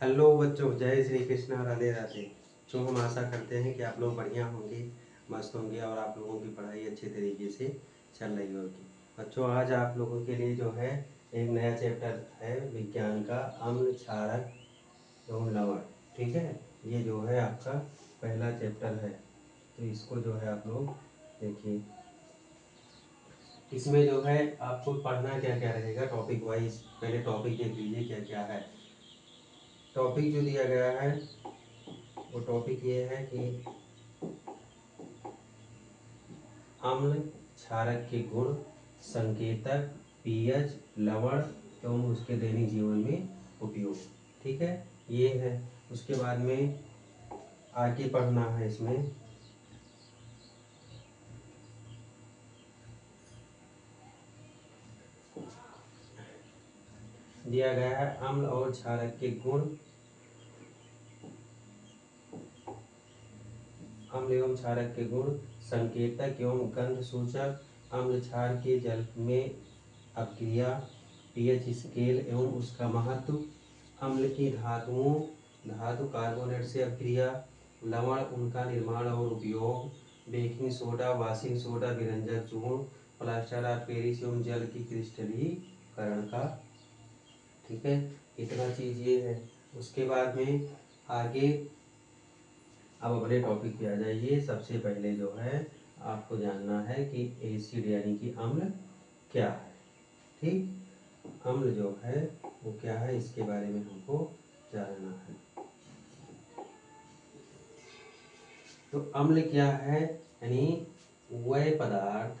Hello बच्चों, जय श्री कृष्णा, राधे राधे। तो हम आशा करते हैं कि आप लोग बढ़िया होंगे, मस्त होंगे और आप लोगों की पढ़ाई अच्छे तरीके से चल रही होगी। बच्चों, आज आप लोगों के लिए जो है एक नया चैप्टर है विज्ञान का, अम्ल क्षारक एवं लवण। ठीक है, ये जो है आपका पहला चैप्टर है। तो इसको जो है आप लोग देखिए। इसमें जो है आपको पढ़ना क्या क्या रहेगा टॉपिक वाइज। पहले टॉपिक देख लीजिए क्या क्या है। टॉपिक जो दिया गया है वो टॉपिक ये है कि अम्ल क्षारक के गुण, संकेतक, पीएच, लवण एवं उसके दैनिक जीवन में उपयोग। ठीक है, ये है। उसके बाद में आगे पढ़ना है। इसमें दिया गया है अम्ल और क्षारक के गुण, अम्ल एवं क्षारक के गुण, संकेतक एवं गंध सूचक, अम्ल क्षार के जल में अपक्रिया, पीएच स्केल एवं उसका महत्व, अम्ल की धातुओं धातु कार्बोनेट से अपक्रिया, लवण उनका निर्माण और उपयोग, बेकिंग सोडा, वाशिंग सोडा, विरंजक चूर्ण, प्लास्टर ऑफ पेरिस एवं जल की क्रिस्टलीकरण का। ठीक है, इतना चीज ये है। उसके बाद में आगे अब अपने टॉपिक पे आ जाइए। सबसे पहले जो है आपको जानना है कि एसिड यानी कि अम्ल क्या है। ठीक, अम्ल जो है वो क्या है, इसके बारे में हमको जानना है। तो अम्ल क्या है, यानी वह पदार्थ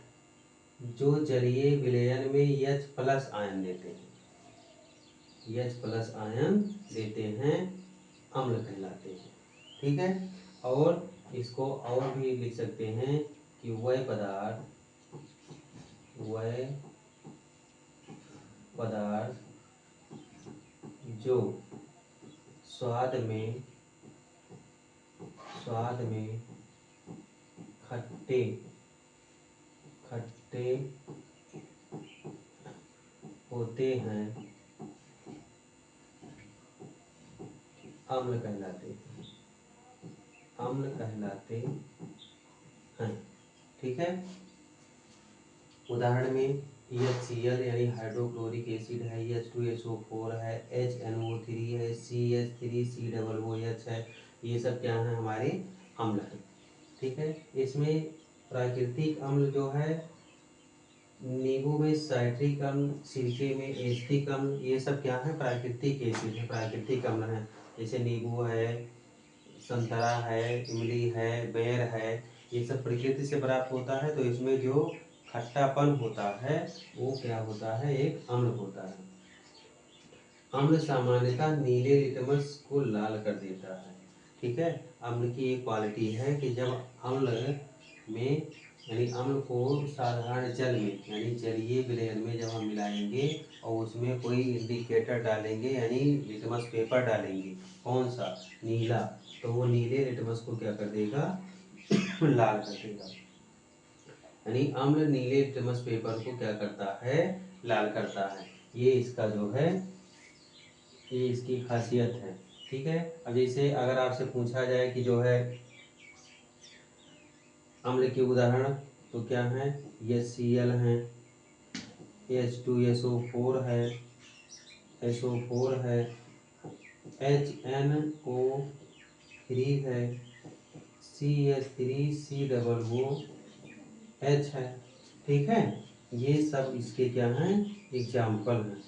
जो जलीय विलयन में H प्लस आयन देते हैं, H प्लस आयन देते हैं, अम्ल कहलाते हैं। ठीक है, और इसको और भी लिख सकते हैं कि वह पदार्थ जो स्वाद में खट्टे खट्टे होते हैं, अम्ल कहलाते हैं। ठीक है, उदाहरण में HCl यानी हाइड्रोक्लोरिक एसिड है, H2SO4 है, HNO3 है, CH3COOH है। ये सब क्या है, हमारे अम्ल हैं। ठीक है, इसमें प्राकृतिक अम्ल जो है, नींबू में साइट्रिक अम्ल, सिरके में एसिटिक अम्ल, ये सब क्या है, प्राकृतिक एसिड है, प्राकृतिक अम्ल है। जैसे नींबू है, संतरा है, इमली है, बेर है, ये सब प्रकृति से प्राप्त होता है। तो इसमें जो खट्टापन होता है वो क्या होता है, एक अम्ल होता है। अम्ल सामान्यतः नीले लिटमस को लाल कर देता है। ठीक है, अम्ल की एक क्वालिटी है कि जब अम्ल में यानी अम्ल को साधारण जल में यानी जलीय विलयन में जब हम मिलाएंगे और उसमें कोई इंडिकेटर डालेंगे यानी लिटमस पेपर डालेंगे, कौन सा, नीला, तो वो नीले लिटमस को क्या कर देगा, लाल कर देगा। यानी अम्ल नीले लिटमस पेपर को क्या करता है, लाल करता है। ये इसका जो है, ये इसकी खासियत है। ठीक है, अब जैसे अगर आपसे पूछा जाए कि जो है अम्ल के उदाहरण तो क्या है, HCl है, H2SO4 है, SO4 है, HNO3 है, CH3COOH है। ठीक है, ये सब इसके क्या हैं, एग्जाम्पल हैं।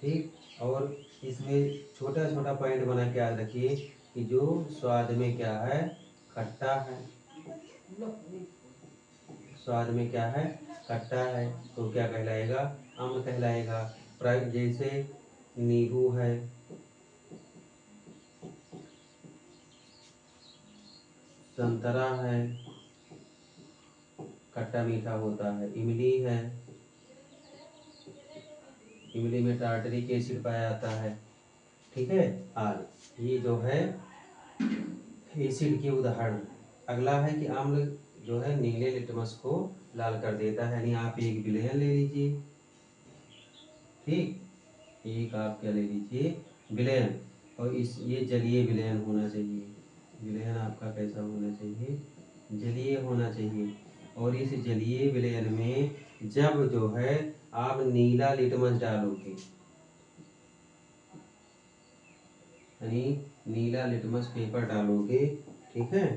ठीक, और इसमें छोटा छोटा पॉइंट बना के याद रखिए कि जो स्वाद में क्या है, खट्टा है, स्वाद में क्या है, खट्टा है, तो क्या कहलाएगा, अम्ल कहलाएगा। जैसे नींबू है, संतरा है, खट्टा मीठा होता है, इमली है, इमली में टार्टरिक एसिड पाया जाता है। ठीक है, आदि ये जो है एसिड के उदाहरण। अगला है कि अम्ल जो है नीले लिटमस को लाल कर देता है। यानी आप एक विलयन ले लीजिए। ठीक, एक आप क्या ले लीजिए, विलयन। और इस ये जलीय विलयन होना चाहिए। विलयन आपका कैसा होना चाहिए? जलीय होना चाहिए। और इस जलीय विलयन में जब जो है आप नीला लिटमस डालोगे, यानी नीला लिटमस पेपर डालोगे, ठीक है,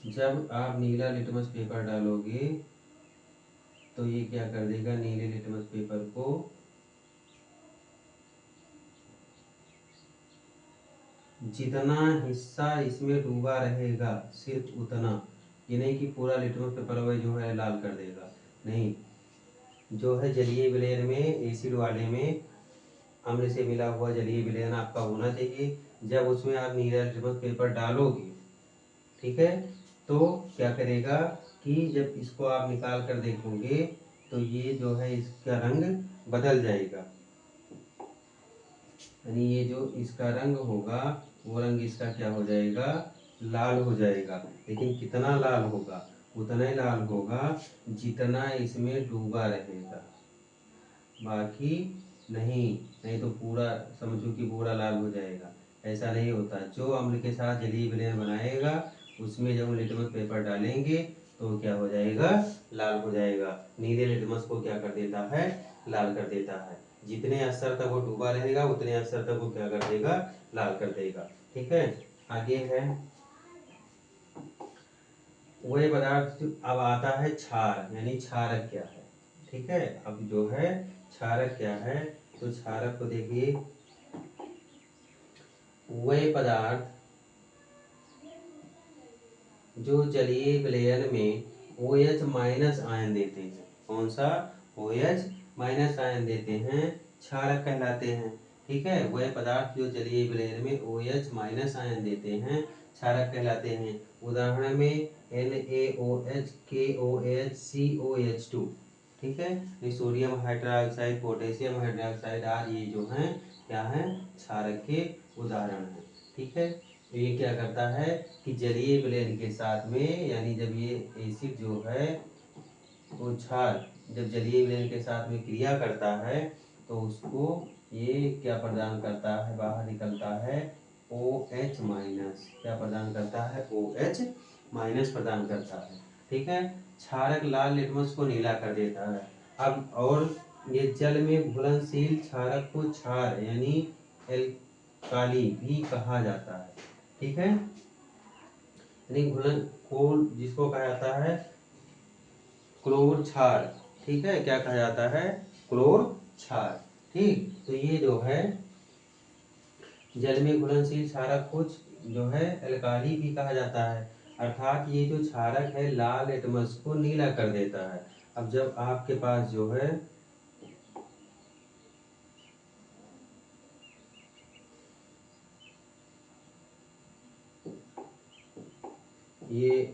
जब आप नीला लिटमस पेपर डालोगे तो ये क्या कर देगा, नीले लिटमस पेपर को जितना हिस्सा इसमें डूबा रहेगा सिर्फ उतना, ये नहीं कि पूरा लिटमस पेपर वो जो है लाल कर देगा, नहीं। जो है जलीय विलयन में, एसिड वाले में अम्ल से मिला हुआ जलीय विलयन आपका होना चाहिए। जब उसमें आप नीला लिटमस पेपर डालोगे, ठीक है, तो क्या करेगा कि जब इसको आप निकाल कर देखोगे तो ये जो है इसका रंग बदल जाएगा, यानी ये जो इसका रंग होगा वो रंग इसका क्या हो जाएगा, लाल हो जाएगा। लेकिन कितना लाल होगा, उतना ही लाल होगा जितना इसमें डूबा रहेगा, बाकी नहीं। नहीं तो पूरा समझो कि पूरा लाल हो जाएगा, ऐसा नहीं होता। जो अम्ल के साथ जलीय विलयन बनाएगा उसमें जब हम लिटमस पेपर डालेंगे तो क्या हो जाएगा, लाल हो जाएगा। नीले लिटमस को क्या कर देता है, लाल कर देता है। जितने स्तर तक वो डूबा रहेगा उतने स्तर तक वो क्या कर देगा, लाल कर देगा। ठीक है, आगे है वही पदार्थ। अब आता है क्षार, यानी क्षारक क्या है। ठीक है, अब जो है क्षारक क्या है, तो क्षारक को देखिए, वही पदार्थ जो जलीय विलयन में OH माइनस आयन देते हैं। कौन सा, OH माइनस आयन देते हैं, क्षारक कहलाते हैं। ठीक है, वह पदार्थ जो जलीय विलयन में OH माइनस आयन देते हैं क्षारक कहलाते हैं। उदाहरण में NaOH, KOH, COH2। ठीक है, ये सोडियम हाइड्रोक्साइड, पोटेशियम हाइड्रोक्साइड आदि ये जो हैं क्या हैं, क्षारक के उदाहरण हैं। ठीक है, तो ये क्या करता है कि जलीय विलयन के साथ में, यानी जब ये एसिड जो है वो क्षार जब जलीय विलयन के साथ में क्रिया करता है तो उसको ये क्या प्रदान करता है, बाहर निकलता है OH माइनस। क्या प्रदान करता है, OH माइनस प्रदान करता है। ठीक है, क्षारक लाल लिटमस को नीला कर देता है। अब और ये जल में घुलनशील क्षारक को क्षार यानी एल्काली भी कहा जाता है। ठीक है, यानी घुलन को जिसको कहा जाता है क्लोर क्षार। ठीक है, क्या कहा जाता है, क्लोर क्षार। ठीक, तो ये जो है जल में घुलनशील क्षारक को जो है एल्काली भी कहा जाता है, अर्थात ये जो क्षारक है लाल लिटमस को नीला कर देता है। अब जब आपके पास जो है ये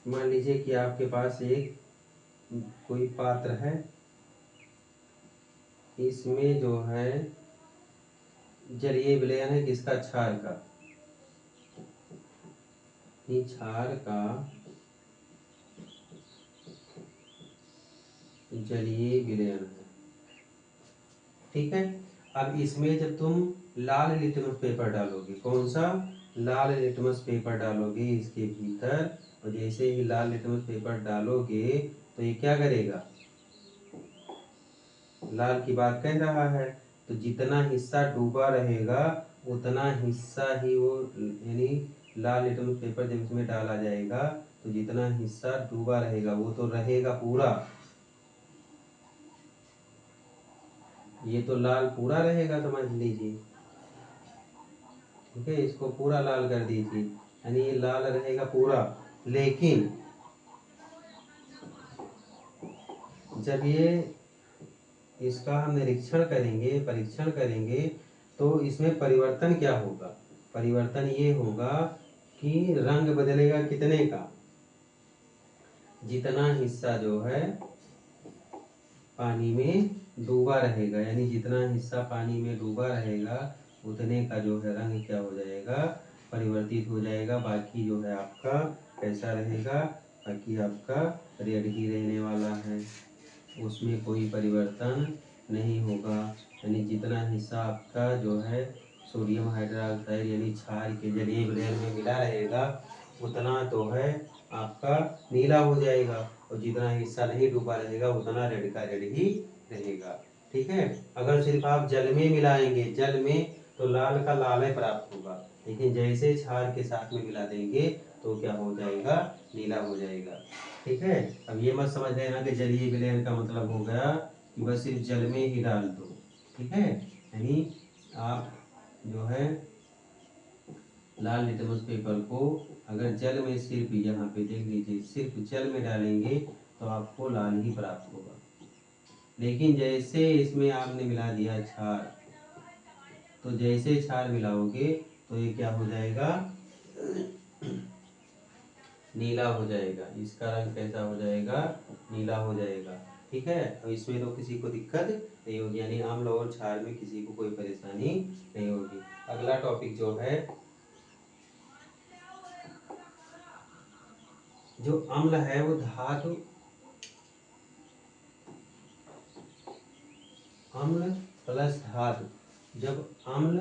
मान लीजिए कि आपके पास एक कोई पात्र है, इसमें जो है जलीय विलयन है किसका, क्षार का। क्षार का जलीय विलयन है। ठीक है, अब इसमें जब तुम लाल लिटमस पेपर डालोगे, कौन सा, लाल लिटमस पेपर डालोगे इसके भीतर, और जैसे ही लाल लिटमस पेपर डालोगे तो ये क्या करेगा, लाल की बात कह रहा है, तो जितना हिस्सा डूबा रहेगा उतना हिस्सा ही वो, यानी लाल लिटमस पेपर जब इसमें डाला जाएगा तो जितना हिस्सा डूबा रहेगा वो तो रहेगा पूरा, ये तो लाल पूरा रहेगा समझ लीजिए। ठीक है, इसको पूरा लाल कर दीजिए, यानी ये लाल रहेगा पूरा। लेकिन जब ये इसका हम निरीक्षण करेंगे, परीक्षण करेंगे, तो इसमें परिवर्तन क्या होगा, परिवर्तन ये होगा कि रंग बदलेगा कितने का, जितना हिस्सा जो है पानी में डूबा रहेगा, यानी जितना हिस्सा पानी में डूबा रहेगा उतने का जो है रंग क्या हो जाएगा, परिवर्तित हो जाएगा। बाकी जो है आपका कैसा रहेगा, बाकी आपका रेड ही रहने वाला है, उसमें कोई परिवर्तन नहीं होगा। यानी जितना हिस्सा आपका जो है सोडियम हाइड्रोक्साइड यानी क्षार के जलीय विलयन में मिला रहेगा उतना तो है आपका नीला हो जाएगा, और जितना हिस्सा नहीं डूबा रहेगा उतना रेड का रेड ही रहेगा। ठीक है, अगर सिर्फ आप जल में मिलाएंगे जल में तो लाल का लाल ही प्राप्त होगा, लेकिन जैसे क्षार के साथ में मिला देंगे तो क्या हो जाएगा, नीला हो जाएगा। ठीक है, अब ये मत समझ लेना कि जलीय विलयन का मतलब हो गया कि बस सिर्फ जल में ही डाल दो। ठीक है, यानी आप जो है लाल लिटमस पेपर को अगर जल में सिर्फ यहाँ पे देख लीजिए सिर्फ जल में डालेंगे तो आपको लाल ही प्राप्त होगा, लेकिन जैसे इसमें आपने मिला दिया क्षार तो जैसे क्षार मिलाओगे तो ये क्या हो जाएगा, नीला हो जाएगा। इसका रंग कैसा हो जाएगा, नीला हो जाएगा। ठीक है, अब इसमें तो किसी को दिक्कत नहीं होगी, यानी अम्ल और क्षार में किसी को कोई परेशानी नहीं होगी। अगला टॉपिक जो है, जो अम्ल है वो धातु अम्ल प्लस धातु, जब अम्ल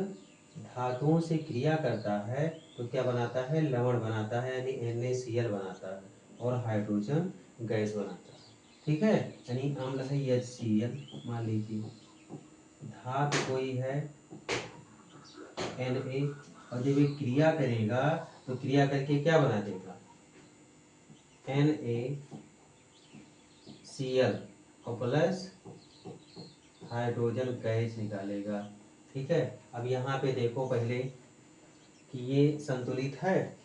धातुओं से क्रिया करता है तो क्या बनाता है, लवण बनाता है यानी NaCl बनाता है और हाइड्रोजन गैस बनाता है। ठीक है, यानी अम्ल है HCl मान लीजिए, धातु कोई है Na, और जब ये क्रिया करेगा तो क्रिया करके क्या बना देगा, NaCl और प्लस हाइड्रोजन गैस निकालेगा। ठीक है, अब यहाँ पे देखो पहले कि ये संतुलित है,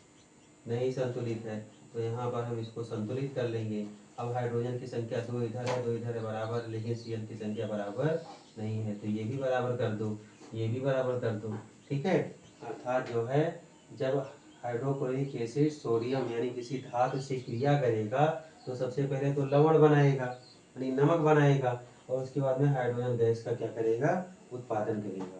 नहीं संतुलित है, तो यहाँ पर हम इसको संतुलित कर लेंगे। अब हाइड्रोजन की संख्या 2 इधर है 2 इधर है बराबर, लेकिन Cl की संख्या बराबर नहीं है, तो ये भी बराबर कर दो, ये भी बराबर कर दो। ठीक है, अर्थात जो है जब हाइड्रोक्लोरिक एसिड सोडियम यानी किसी धातु से क्रिया करेगा तो सबसे पहले तो लवण बनाएगा यानी नमक बनाएगा, और उसके बाद में हाइड्रोजन गैस का क्या करेगा, उत्पादन करेगा।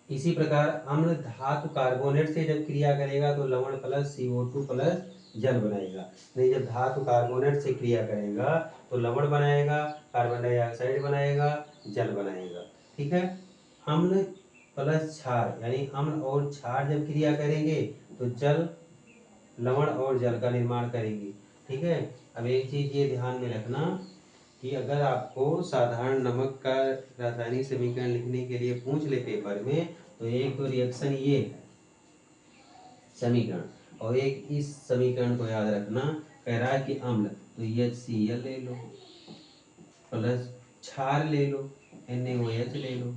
इसी प्रकार अम्ल धातु कार्बोनेट से जब क्रिया करेगा तो लवण प्लस CO2 प्लस जल बनाएगा। नहीं, जब धातु कार्बोनेट से क्रिया करेगा तो लवण बनाएगा, कार्बन डाइऑक्साइड बनाएगा, जल बनाएगा। ठीक है, अम्ल प्लस क्षार यानी अम्ल और क्षार जब क्रिया करेंगे तो जल लवण और जल का निर्माण करेंगे। ठीक है, अब एक चीज ये ध्यान में रखना कि अगर आपको साधारण नमक का रासायनिक समीकरण लिखने के लिए पूछ ले पेपर में तो एक तो रिएक्शन ये है समीकरण, और एक इस समीकरण को याद रखना, कह रहा है कि अम्ल तो HCl ले लो प्लस क्षार ले लो NaOH ले लो,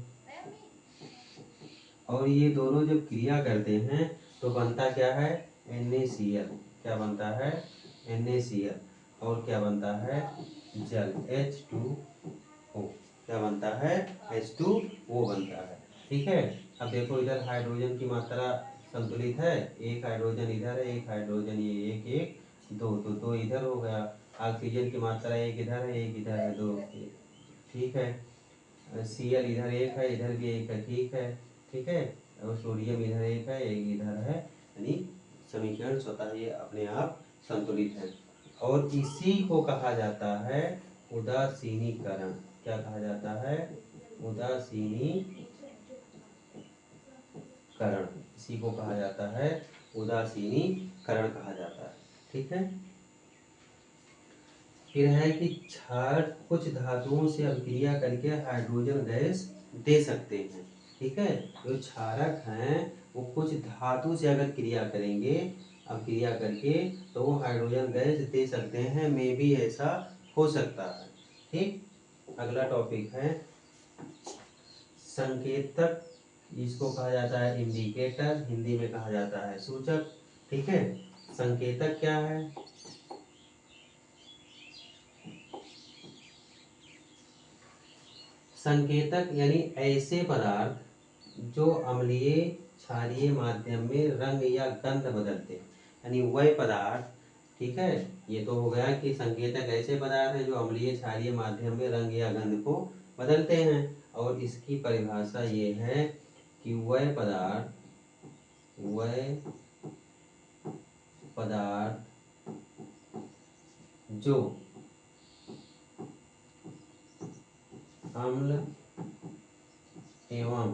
और ये दोनों जब क्रिया करते हैं तो बनता क्या है NaCl, क्या बनता है NaCl, और क्या बनता है जल H2O, क्या बनता है H2O बनता है। ठीक है, अब देखो इधर हाइड्रोजन की मात्रा संतुलित है, एक हाइड्रोजन इधर है एक हाइड्रोजन ये एक एक दो, तो दो इधर हो गया। ऑक्सीजन की मात्रा एक इधर है एक इधर है दो, ठीक है। Cl इधर एक है इधर भी एक है, ठीक है। ठीक है, और सोडियम इधर एक है एक इधर है, यानी समीकरण स्वतः ये अपने आप संतुलित है, और इसी को कहा जाता है उदासीनीकरण। क्या कहा जाता है, उदासीनीकरण, इसी को कहा जाता है उदासीनीकरण कहा जाता है। ठीक है, फिर है कि क्षार कुछ धातुओं से अभिक्रिया करके हाइड्रोजन गैस दे सकते हैं। ठीक है, जो क्षारक हैं वो कुछ धातु से अगर क्रिया करेंगे अभिक्रिया करके तो वो हाइड्रोजन गैस दे सकते हैं, में भी ऐसा हो सकता है। ठीक, अगला टॉपिक है संकेतक, इसको कहा जाता है इंडिकेटर, हिंदी में कहा जाता है सूचक। ठीक है, संकेतक क्या है, संकेतक यानी ऐसे पदार्थ जो अम्लीय क्षारीय माध्यम में रंग या गंध बदलते हैं, यानी वह पदार्थ। ठीक है, ये तो हो गया कि संकेतक ऐसे पदार्थ हैं जो अम्लीय क्षारीय माध्यम में रंग या गंध को बदलते हैं, और इसकी परिभाषा ये है कि वह पदार्थ जो अम्ल एवं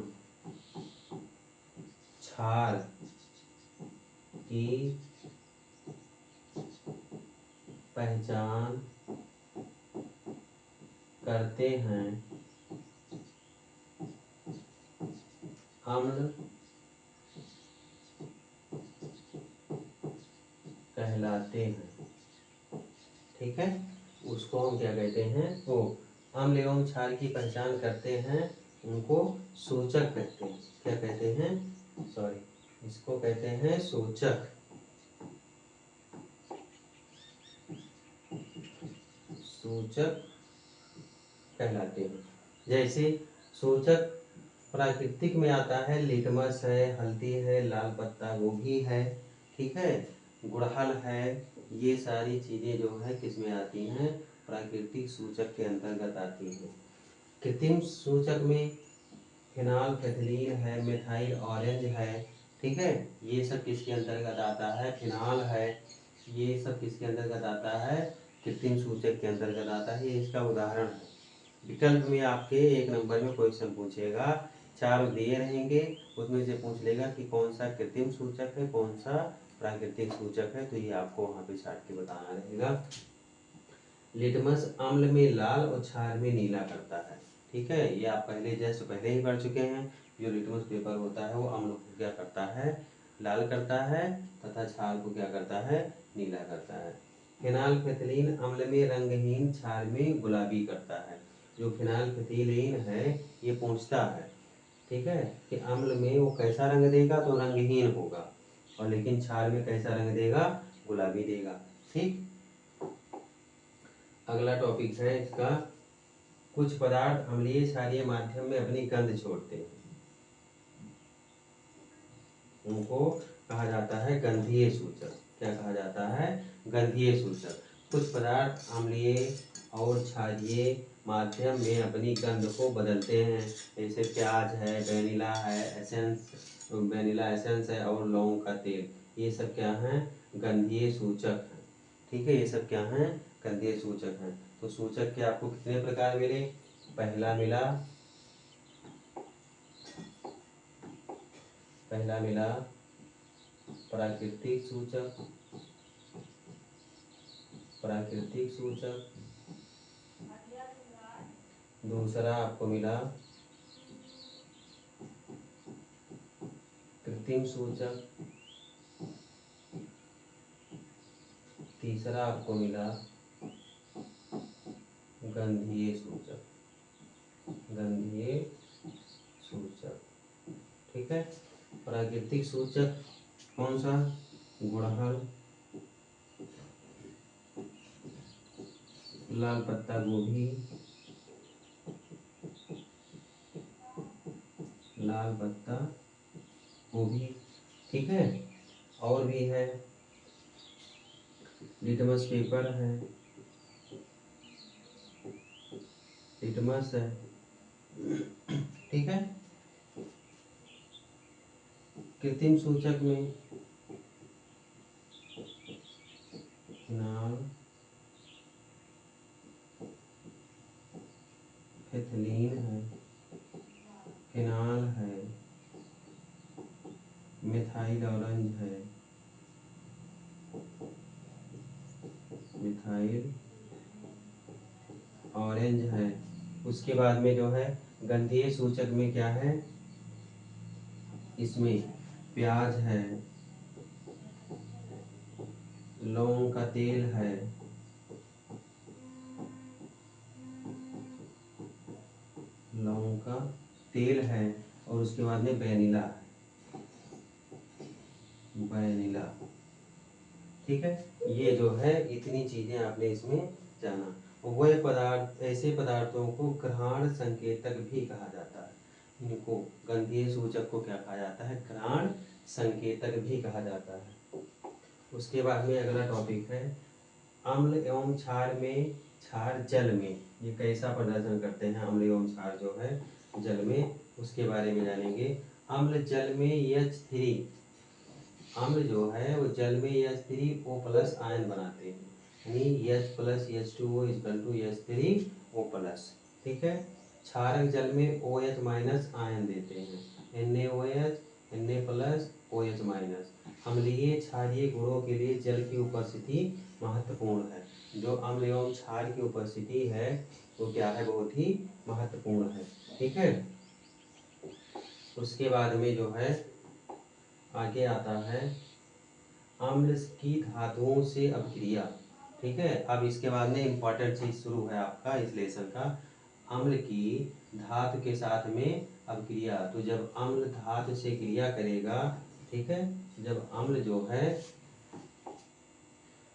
क्षार की पहचान करते हैं अम्ल कहलाते हैं। ठीक है, उसको हम क्या कहते हैं, वो अम्ल एवं क्षार की पहचान करते हैं, उनको सूचक कहते हैं। क्या कहते हैं, सॉरी, इसको कहते हैं सूचक। सूचक कहलाते हैं। जैसे सूचक प्राकृतिक में आता है, लिटमस है, हल्दी है, लाल पत्ता गोभी है, ठीक है, गुड़हल है, ये सारी चीजें जो है किसमें आती हैं, प्राकृतिक सूचक के अंतर्गत आती हैं। कृत्रिम सूचक में फिनॉल्फेथिलीन है, मिथाइल ऑरेंज है, ठीक है, ये सब किसके अंतर्गत आता है, फिनॉल है, ये सब किसके अंतर्गत आता है, कृत्रिम सूचक के अंतर्गत आता है। ये इसका उदाहरण है। विकल्प में आपके 1 नंबर में क्वेश्चन पूछेगा, 4 दिए रहेंगे, उसमें से पूछ लेगा कि कौन सा कृत्रिम सूचक है, कौन सा प्राकृतिक सूचक है, तो ये आपको वहाँ पे छाट के बताना रहेगा। लिटमस अम्ल में लाल और क्षार में नीला करता है। ठीक है, ये आप जस्ट पहले ही पढ़ चुके हैं। जो लिटमस पेपर होता है वो अम्ल को क्या करता है, लाल करता है, तथा क्षार को क्या करता है, नीला करता है। फिनॉल्फेथिलीन अम्ल में रंगहीन, क्षार में गुलाबी करता है। जो फिनॉल्फेथिलीन है ये पूछता है, ठीक है, कि अम्ल में वो कैसा रंग देगा, तो रंगहीन होगा, और लेकिन क्षार में कैसा रंग देगा, गुलाबी देगा। ठीक, अगला टॉपिक है इसका, कुछ पदार्थ अम्लीय क्षारीय माध्यम में अपनी गंध छोड़ते हैं, उनको कहा जाता है गंधीय सूचक। क्या कहा जाता है, गंधीय सूचक। कुछ पदार्थ अम्लीय और क्षारीय माध्यम में अपनी गंध को बदलते हैं, जैसे प्याज है, वेनिला है, वेनिला एसेंस है, और लौंग का तेल, ये सब क्या हैं, गंधीय सूचक हैं। ठीक है, ये सब क्या हैं, गंधीय सूचक हैं। तो सूचक के आपको कितने प्रकार मिले, पहला मिला प्राकृतिक सूचक, दूसरा आपको मिला कृत्रिम सूचक, तीसरा आपको मिला गंधीय सूचक। ठीक है, प्राकृतिक सूचक कौन सा, गुड़हल, लाल पत्ता गोभी, ठीक है, और भी है, लिटमस पेपर है, लिटमस है, ठीक है। कृत्रिम सूचक में फिनॉल फेथलीन है, फिनाल है, मिथाइल ऑरेंज है, उसके बाद में जो है गंधीय सूचक में क्या है, इसमें प्याज है, लौंग का तेल है, और उसके बाद में वेनिला है, ठीक है। ये जो है इतनी चीजें आपने इसमें जाना। वह पदार्थ, ऐसे पदार्थों को घ्राण संकेतक भी कहा जाता है। इनको गंधीय सूचक को क्या कहा जाता है, घ्राण संकेतक भी कहा जाता है। उसके बाद में अगला टॉपिक है, अम्ल एवं क्षार में, क्षार जल में ये कैसा प्रदर्शन करते हैं, अम्ल एवं क्षार जो है जल में, उसके बारे में जानेंगे। अम्ल जल में H3 अम्ल जो है वो जल में H3O+ आयन बनाते हैं, यानी H+H2O = H3O+। ठीक है। क्षारक जल में OH- आयन देते हैं, NaOH Na+OH-। अम्लीय क्षारीय गुणों के लिए जल की उपस्थिति महत्वपूर्ण है। जो अम्ल एवं क्षार की उपस्थिति है वो क्या है, बहुत ही महत्वपूर्ण है। ठीक है। उसके बाद में जो है आगे आता है अम्ल की धातुओं से अपक्रिया। ठीक है। अब इसके बाद में इम्पोर्टेंट चीज शुरू है आपका इस लेसन का, अम्ल की धातु के साथ में अपक्रिया। तो जब अम्ल धातु से क्रिया करेगा, ठीक है, जब अम्ल जो है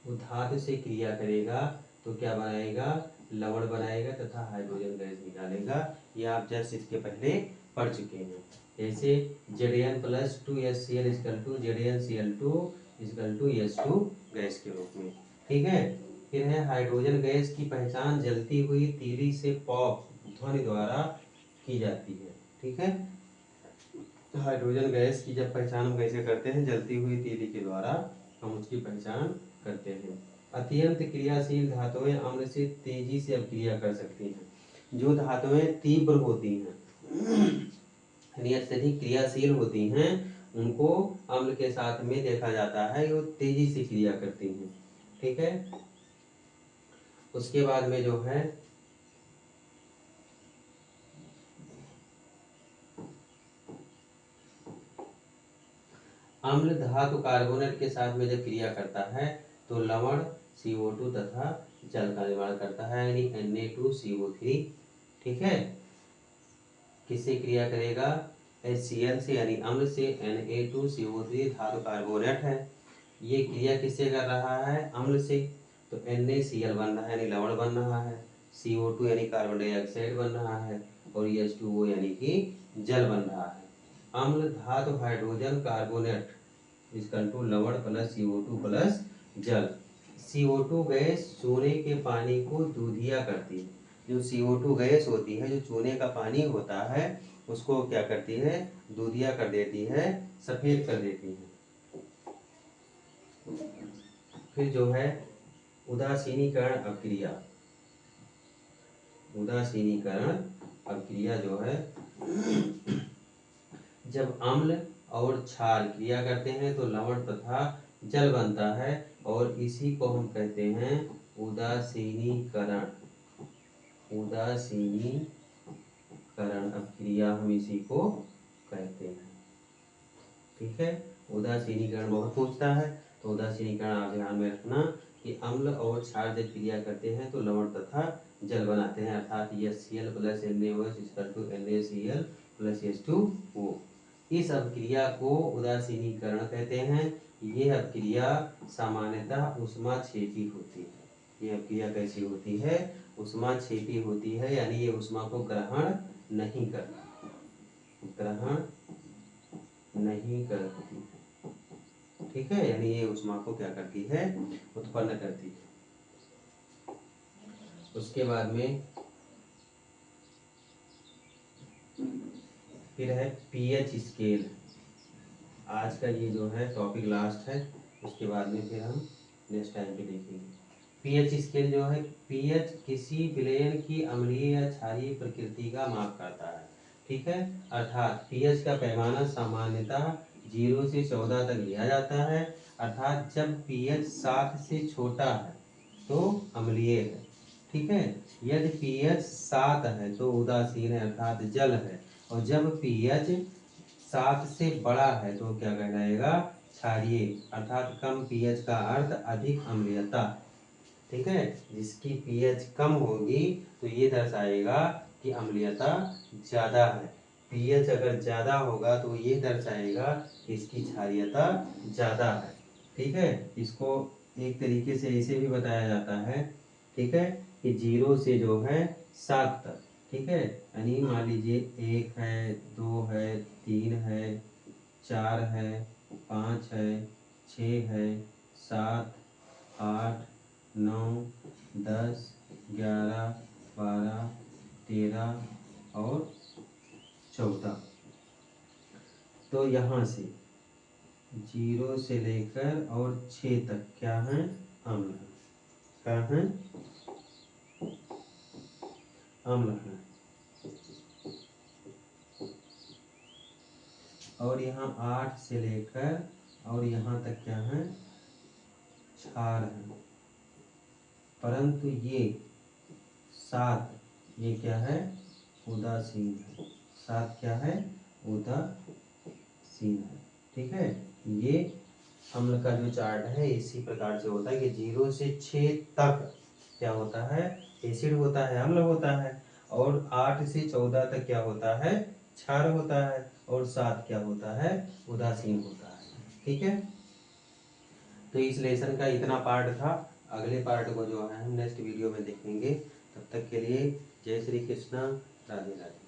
वो धातु से क्रिया करेगा तो क्या बनाएगा, लवण बनाएगा तथा हाइड्रोजन गैस निकालेगा। ये आप जस्ट इसके पहले पढ़ चुके हैं। जैसे Zn+2HCl = ZnCl2 गैस के रूप में। ठीक है। फिर है हाइड्रोजन गैस की पहचान जलती हुई तीली से पॉप ध्वनि द्वारा की जाती है। ठीक है। हाइड्रोजन गैस की जब पहचान हम कैसे करते हैं, जलती हुई तीली के द्वारा हम उसकी पहचान करते हैं। अत्यंत क्रियाशील धातुएं अम्ल से तेजी से अपक्रिया कर सकती हैं। जो धातुएं तीव्र होती हैं यानी अत्यधिक क्रियाशील होती हैं, उनको अम्ल के साथ में देखा जाता है वो तेजी से क्रिया करती हैं। ठीक है। उसके बाद में जो है अम्ल धातु कार्बोनेट के साथ में जब क्रिया करता है तो लवण CO2 तथा जल का निर्माण करता है, यानी Na2CO3। ठीक है। किससे क्रिया करेगा, HCl से, यानी अम्ल से Na2CO3 धातु कार्बोनेट है। ये क्रिया किससे कर रहा है, अम्ल से। तो NaCl बन रहा है यानी लवण बन रहा है, CO2 यानी कार्बन डाइऑक्साइड बन रहा है, और H2O यानी कि जल बन रहा है। अम्ल धातु हाइड्रोजन कार्बोनेट = लवण + CO2 + जल। CO2 गैस चूने के पानी को दूधिया करती है। जो CO2 गैस होती है, जो चूने का पानी होता है, उसको क्या करती है, दूधिया कर देती है, सफेद कर देती है। फिर जो है उदासीनीकरण अपक्रिया। उदासीनीकरण अपक्रिया जो है जब अम्ल और क्षार क्रिया करते हैं तो लवण तथा जल बनता है, और इसी को हम कहते हैं उदासीनीकरण। उदासीनीकरण अपक्रिया हम इसी को कहते हैं। ठीक है। उदासीनीकरण बहुत पूछता है, तो उदासीनीकरण आप ध्यान में रखना कि अम्ल और क्षार जब क्रिया करते हैं तो लवण तथा जल बनाते हैं, अर्थात HCl + NaOH = NaCl + H2O। इस अपक्रिया को उदासीनीकरण कहते हैं। यह अपक्रिया सामान्यतः ऊष्माक्षेपी होती है। यह अपक्रिया कैसी होती है, ऊष्माक्षेपी होती है, यानी ये ऊष्मा को ग्रहण नहीं करती, ग्रहण नहीं करती। ठीक है। यानी ये ऊष्मा को क्या करती है, उत्पन्न करती है। उसके बाद में फिर है पीएच स्केल। आज का ये जो है टॉपिक लास्ट है, उसके बाद में फिर हम नेक्स्ट टाइम पे देखेंगे। पीएच स्केल जो है, पीएच किसी विलयन की अम्लीय या क्षारीय प्रकृति का माप करता है। ठीक है। अर्थात पीएच का पैमाना सामान्यतः 0 से 14 तक लिया जाता है। अर्थात जब पीएच 7 से छोटा है तो अम्लीय है। ठीक है। यदि पीएच 7 है तो उदासीन है, अर्थात जल है। और जब पीएच 7 से बड़ा है तो क्या कहलाएगा, क्षारीय, अर्थात कम पीएच का अर्थ अधिक अम्लीयता। ठीक है। जिसकी पीएच कम होगी तो ये दर्शाएगा कि अम्लीयता ज्यादा है। पीएच अगर ज्यादा होगा तो ये दर्शाएगा कि इसकी क्षारीयता ज्यादा है। ठीक है। इसको एक तरीके से ऐसे भी बताया जाता है, ठीक है, कि 0 से जो है 7 तक। ठीक है। यानी मान लीजिए 1 है, 2 है, 3 है, 4 है, 5 है, 6 है, 7, 8, 9, 10, 11, 12, 13 और 14। तो यहाँ से 0 से लेकर और 6 तक क्या है, अम्ल है। क्या है, अम्ल है। और यहाँ 8 से लेकर और यहाँ तक क्या है, क्षार है। परंतु ये 7, ये क्या है, उदासीन है। 7 क्या है, उदासीन है। ठीक है, ये अम्ल का जो चार्ट है इसी प्रकार से होता है कि 0 से 6 तक क्या होता है, एसिड होता है, अम्ल होता है। और 8 से 14 तक क्या होता है, क्षार होता है। और 7 क्या होता है, उदासीन होता है। ठीक है, तो इस लेसन का इतना पार्ट था। अगले पार्ट को जो है हम नेक्स्ट वीडियो में देखेंगे। तब तक के लिए जय श्री कृष्णा, राधे राधे।